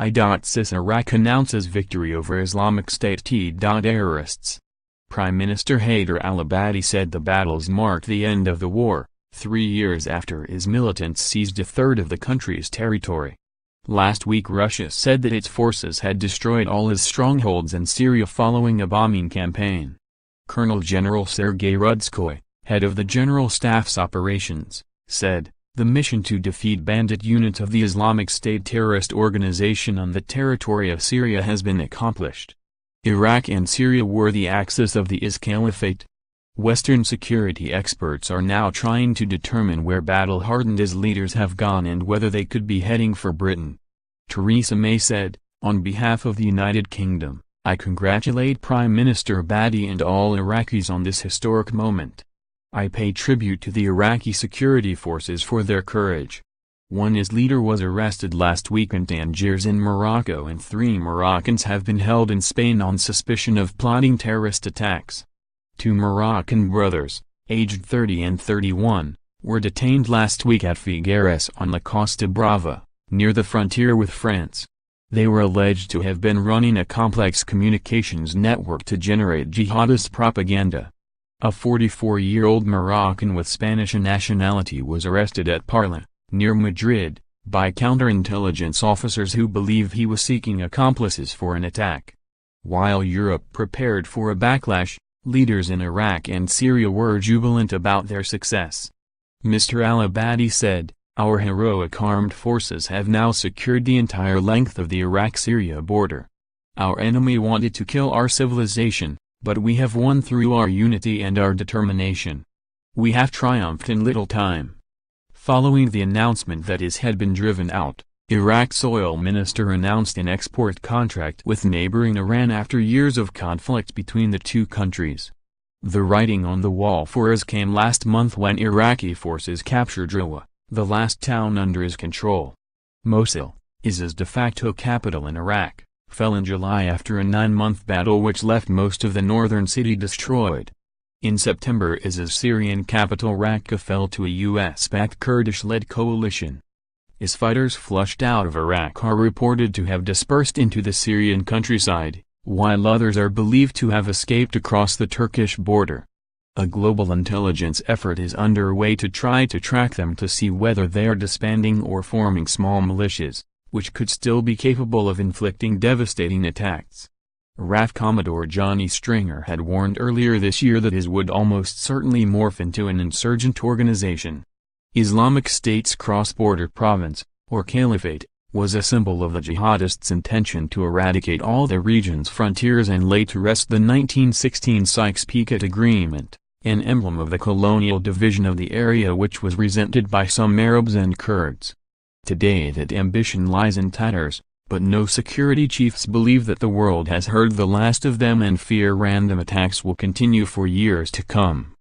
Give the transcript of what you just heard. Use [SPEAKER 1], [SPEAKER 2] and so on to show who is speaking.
[SPEAKER 1] I.SIS Iraq announces victory over Islamic State t.errorists. Prime Minister Haider al-Abadi said the battles marked the end of the war, 3 years after its militants seized a third of the country's territory. Last week Russia said that its forces had destroyed all its strongholds in Syria following a bombing campaign. Colonel General Sergei Rudskoi, head of the General Staff's operations, said, "The mission to defeat bandit units of the Islamic State terrorist organization on the territory of Syria has been accomplished. Iraq and Syria were the axis of the I.SIS caliphate." Western security experts are now trying to determine where battle-hardened IS leaders have gone and whether they could be heading for Britain. Theresa May said, "On behalf of the United Kingdom, I congratulate Prime Minister Abadi and all Iraqis on this historic moment. I pay tribute to the Iraqi security forces for their courage." One IS leader was arrested last week in Tangiers in Morocco and 3 Moroccans have been held in Spain on suspicion of plotting terrorist attacks. 2 Moroccan brothers, aged 30 and 31, were detained last week at Figueres on La Costa Brava, near the frontier with France. They were alleged to have been running a complex communications network to generate jihadist propaganda. A 44-year-old Moroccan with Spanish nationality was arrested at Parla, near Madrid, by counterintelligence officers who believe he was seeking accomplices for an attack. While Europe prepared for a backlash, leaders in Iraq and Syria were jubilant about their success. Mr. al-Abadi said, "Our heroic armed forces have now secured the entire length of the Iraq-Syria border. Our enemy wanted to kill our civilization, but we have won through our unity and our determination. We have triumphed in little time." Following the announcement that IS had been driven out, Iraq's oil minister announced an export contract with neighboring Iran after years of conflict between the two countries. The writing on the wall for IS came last month when Iraqi forces captured Rawa, the last town under IS control. Mosul, IS's de facto capital in Iraq, fell in July after a 9-month battle which left most of the northern city destroyed. In September IS's Syrian capital Raqqa fell to a US-backed Kurdish-led coalition. IS fighters flushed out of Iraq are reported to have dispersed into the Syrian countryside, while others are believed to have escaped across the Turkish border. A global intelligence effort is underway to try to track them to see whether they are disbanding or forming small militias, which could still be capable of inflicting devastating attacks. RAF Commodore Johnny Stringer had warned earlier this year that IS would almost certainly morph into an insurgent organization. Islamic State's cross-border province, or caliphate, was a symbol of the jihadists' intention to eradicate all the region's frontiers and lay to rest the 1916 Sykes-Picot Agreement, an emblem of the colonial division of the area which was resented by some Arabs and Kurds. Today that ambition lies in tatters, but no security chiefs believe that the world has heard the last of them and fear random attacks will continue for years to come.